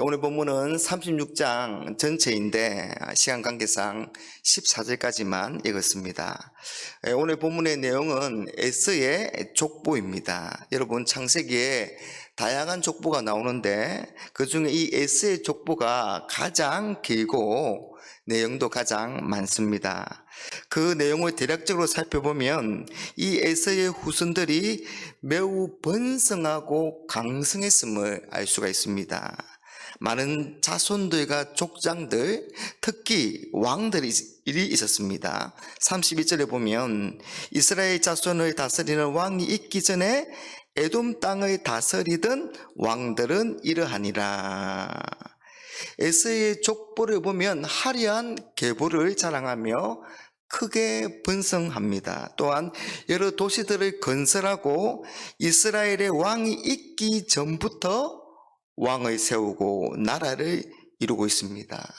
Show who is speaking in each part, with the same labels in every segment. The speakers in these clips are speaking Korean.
Speaker 1: 오늘 본문은 36장 전체인데 시간 관계상 14절까지만 읽었습니다. 오늘 본문의 내용은 에서의 족보입니다. 여러분, 창세기에 다양한 족보가 나오는데 그 중에 이 에서의 족보가 가장 길고 내용도 가장 많습니다. 그 내용을 대략적으로 살펴보면 이 에서의 후손들이 매우 번성하고 강성했음을 알 수가 있습니다. 많은 자손들과 족장들, 특히 왕들이 있었습니다. 32절에 보면 이스라엘 자손을 다스리는 왕이 있기 전에 에돔 땅을 다스리던 왕들은 이러하니라. 에서의 족보를 보면 화려한 계보를 자랑하며 크게 번성합니다. 또한 여러 도시들을 건설하고 이스라엘의 왕이 있기 전부터 왕을 세우고 나라를 이루고 있습니다.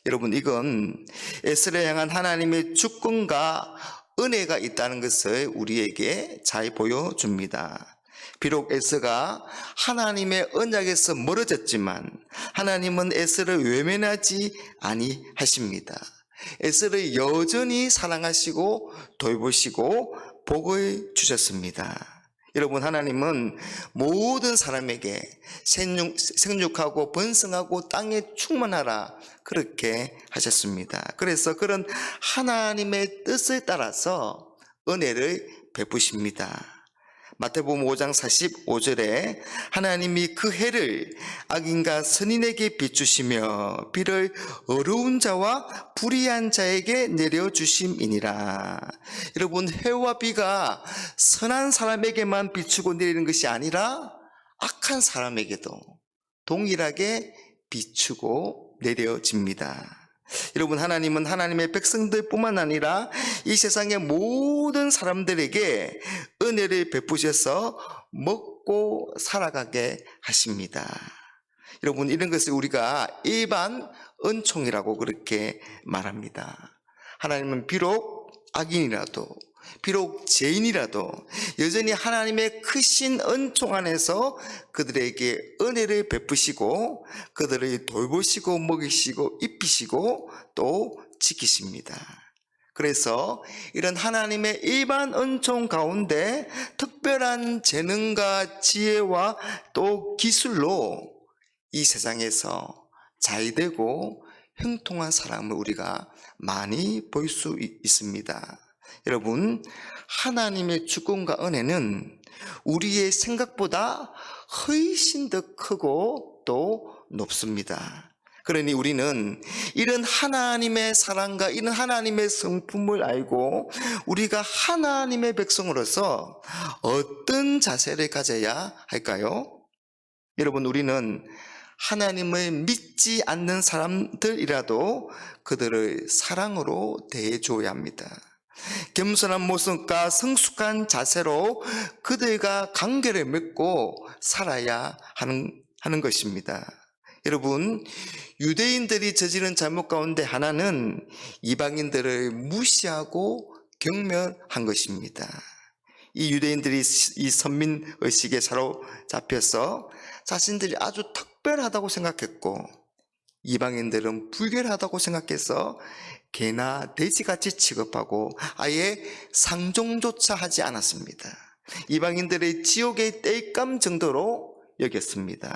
Speaker 1: 여러분, 이건 에스라를 향한 하나님의 주권과 은혜가 있다는 것을 우리에게 잘 보여줍니다. 비록 에스가 하나님의 언약에서 멀어졌지만 하나님은 에스를 외면하지 아니하십니다. 에스를 여전히 사랑하시고 돌보시고 복을 주셨습니다. 여러분, 하나님은 모든 사람에게 생육하고 번성하고 땅에 충만하라 그렇게 하셨습니다. 그래서 그런 하나님의 뜻을 따라서 은혜를 베푸십니다. 마태복음 5장 45절에 하나님이 그 해를 악인과 선인에게 비추시며 비를 어려운 자와 불의한 자에게 내려주심이니라. 여러분, 해와 비가 선한 사람에게만 비추고 내리는 것이 아니라 악한 사람에게도 동일하게 비추고 내려집니다. 여러분, 하나님은 하나님의 백성들 뿐만 아니라 이 세상의 모든 사람들에게 은혜를 베푸셔서 먹고 살아가게 하십니다. 여러분, 이런 것을 우리가 일반 은총이라고 그렇게 말합니다. 하나님은 비록 악인이라도, 비록 죄인이라도 여전히 하나님의 크신 은총 안에서 그들에게 은혜를 베푸시고 그들을 돌보시고 먹이시고 입히시고 또 지키십니다. 그래서 이런 하나님의 일반 은총 가운데 특별한 재능과 지혜와 또 기술로 이 세상에서 잘되고 형통한 사람을 우리가 많이 볼 수 있습니다. 여러분, 하나님의 주권과 은혜는 우리의 생각보다 훨씬 더 크고 또 높습니다. 그러니 우리는 이런 하나님의 사랑과 이런 하나님의 성품을 알고 우리가 하나님의 백성으로서 어떤 자세를 가져야 할까요? 여러분, 우리는 하나님을 믿지 않는 사람들이라도 그들을 사랑으로 대해줘야 합니다. 겸손한 모습과 성숙한 자세로 그들과 관계를 맺고 살아야 하는 것입니다. 여러분, 유대인들이 저지른 잘못 가운데 하나는 이방인들을 무시하고 경멸한 것입니다. 이 유대인들이 이 선민의식에 사로잡혀서 자신들이 아주 특별하다고 생각했고 이방인들은 불결하다고 생각해서 개나 돼지같이 취급하고 아예 상종조차 하지 않았습니다. 이방인들의 지옥의 땔감 정도로 여겼습니다.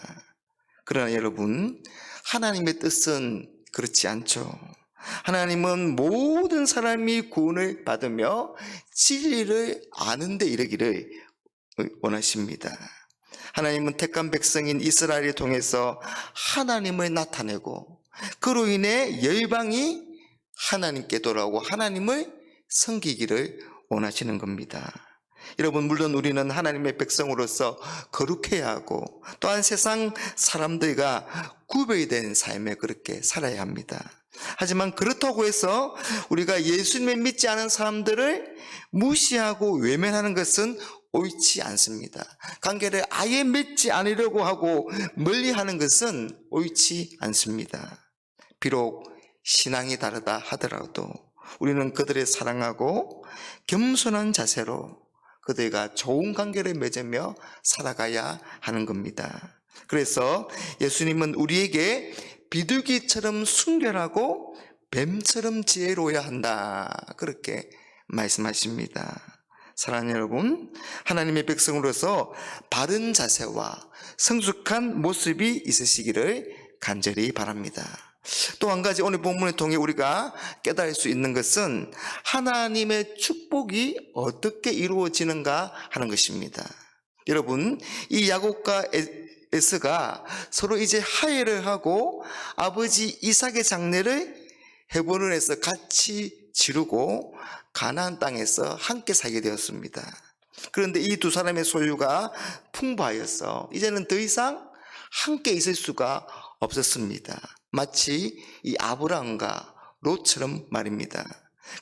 Speaker 1: 그러나 여러분, 하나님의 뜻은 그렇지 않죠. 하나님은 모든 사람이 구원을 받으며 진리를 아는 데 이르기를 원하십니다. 하나님은 택한 백성인 이스라엘을 통해서 하나님을 나타내고 그로 인해 열방이 하나님께 돌아오고 하나님을 섬기기를 원하시는 겁니다. 여러분, 물론 우리는 하나님의 백성으로서 거룩해야 하고 또한 세상 사람들과 구별된 삶에 그렇게 살아야 합니다. 하지만 그렇다고 해서 우리가 예수님을 믿지 않은 사람들을 무시하고 외면하는 것은 옳지 않습니다. 관계를 아예 맺지 않으려고 하고 멀리하는 것은 옳지 않습니다. 비록 신앙이 다르다 하더라도 우리는 그들을 사랑하고 겸손한 자세로 그들과 좋은 관계를 맺으며 살아가야 하는 겁니다. 그래서 예수님은 우리에게 비둘기처럼 순결하고 뱀처럼 지혜로워야 한다, 그렇게 말씀하십니다. 사랑하는 여러분, 하나님의 백성으로서 바른 자세와 성숙한 모습이 있으시기를 간절히 바랍니다. 또 한 가지 오늘 본문을 통해 우리가 깨달을 수 있는 것은 하나님의 축복이 어떻게 이루어지는가 하는 것입니다. 여러분, 이 야곱과 에서가 서로 이제 화해를 하고 아버지 이삭의 장례를 헤브론에서 같이 치르고 가나안 땅에서 함께 살게 되었습니다. 그런데 이 두 사람의 소유가 풍부하여서 이제는 더 이상 함께 있을 수가 없었습니다. 마치 이 아브라함과 롯처럼 말입니다.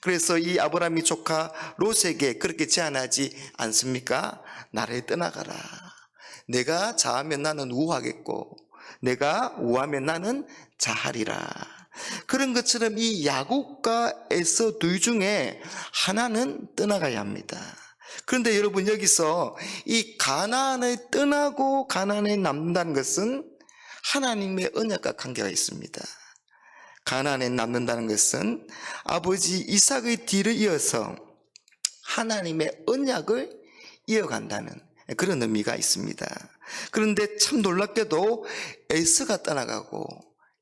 Speaker 1: 그래서 이 아브라함이 조카 롯에게 그렇게 제안하지 않습니까? 나를 떠나가라. 내가 자하면 나는 우하겠고 내가 우하면 나는 자하리라. 그런 것처럼 이 야곱과 에서 둘 중에 하나는 떠나가야 합니다. 그런데 여러분, 여기서 이 가나안을 떠나고 가나안에 남는다는 것은 하나님의 언약과 관계가 있습니다. 가나안에 남는다는 것은 아버지 이삭의 뒤를 이어서 하나님의 언약을 이어간다는 그런 의미가 있습니다. 그런데 참 놀랍게도 에서가 떠나가고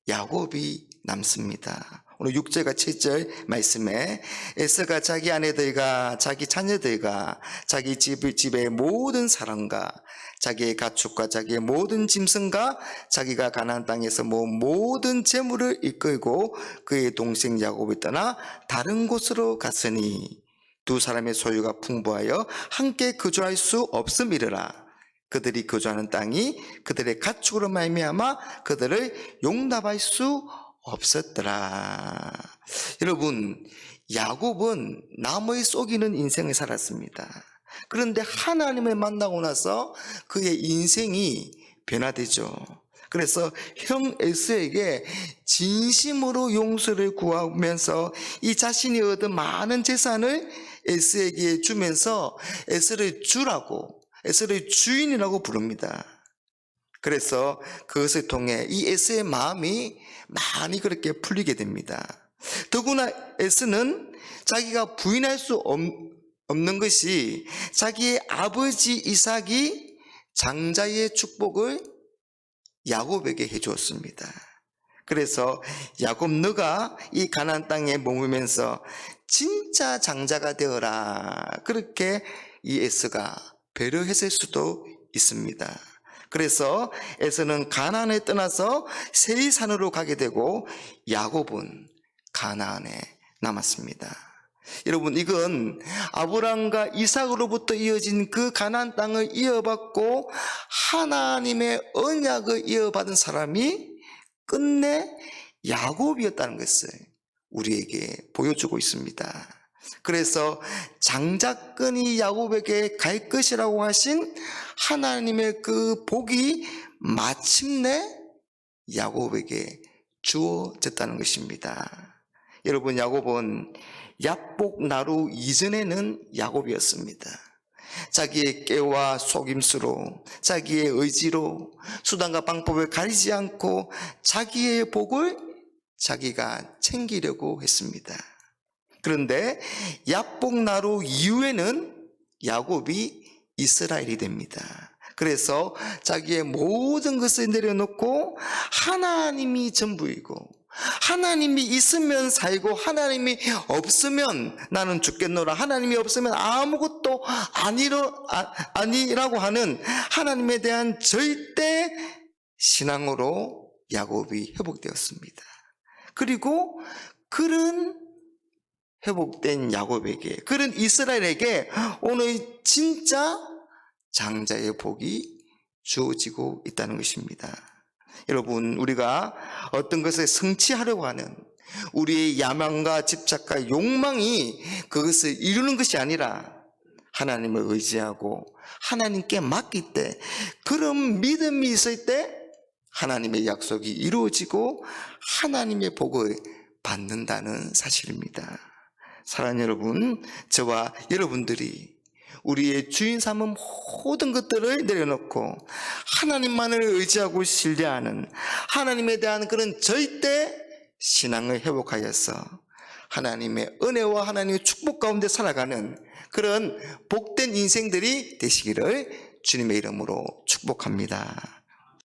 Speaker 1: 야곱이 남습니다. 오늘 6절과 7절 말씀에 에서가 자기 아내들과 자기 자녀들과 자기 집의 모든 사람과 자기의 가축과 자기의 모든 짐승과 자기가 가나안 땅에서 모든 재물을 이끌고 그의 동생 야곱을 떠나 다른 곳으로 갔으니 두 사람의 소유가 풍부하여 함께 거주할 수 없음이라. 그들이 거주하는 땅이 그들의 가축으로 말미암아 그들을 용납할 수 없었더라. 여러분, 야곱은 남의 속이는 인생을 살았습니다. 그런데 하나님을 만나고 나서 그의 인생이 변화되죠. 그래서 형 에서에게 진심으로 용서를 구하면서 이 자신이 얻은 많은 재산을 에서에게 주면서 에서를 주라고, 에서를 주인이라고 부릅니다. 그래서 그것을 통해 이 에서의 마음이 많이 그렇게 풀리게 됩니다. 더구나 에서는 자기가 부인할 수 없는 것이 자기의 아버지 이삭이 장자의 축복을 야곱에게 해주었습니다. 그래서 야곱, 너가 이 가나안 땅에 머물면서 진짜 장자가 되어라, 그렇게 이 에서가 배려했을 수도 있습니다. 그래서 에서는 가나안에 떠나서 세이산으로 가게 되고 야곱은 가나안에 남았습니다. 여러분, 이건 아브람과 이삭으로부터 이어진 그 가나안 땅을 이어받고 하나님의 언약을 이어받은 사람이 끝내 야곱이었다는 것을 우리에게 보여주고 있습니다. 그래서 장자권이 야곱에게 갈 것이라고 하신 하나님의 그 복이 마침내 야곱에게 주어졌다는 것입니다. 여러분, 야곱은 야복 나루 이전에는 야곱이었습니다. 자기의 깨와 속임수로, 자기의 의지로, 수단과 방법을 가리지 않고 자기의 복을 자기가 챙기려고 했습니다. 그런데 야복 나루 이후에는 야곱이 이스라엘이 됩니다. 그래서 자기의 모든 것을 내려놓고 하나님이 전부이고, 하나님이 있으면 살고 하나님이 없으면 나는 죽겠노라, 하나님이 없으면 아무것도 아니라고 하는 하나님에 대한 절대 신앙으로 야곱이 회복되었습니다. 그리고 그런 회복된 야곱에게, 그런 이스라엘에게 오늘 진짜 장자의 복이 주어지고 있다는 것입니다. 여러분, 우리가 어떤 것을 성취하려고 하는 우리의 야망과 집착과 욕망이 그것을 이루는 것이 아니라 하나님을 의지하고 하나님께 맡길 때, 그런 믿음이 있을 때 하나님의 약속이 이루어지고 하나님의 복을 받는다는 사실입니다. 사랑하는 여러분, 저와 여러분들이 우리의 주인 삼은 모든 것들을 내려놓고 하나님만을 의지하고 신뢰하는 하나님에 대한 그런 절대 신앙을 회복하여서 하나님의 은혜와 하나님의 축복 가운데 살아가는 그런 복된 인생들이 되시기를 주님의 이름으로 축복합니다.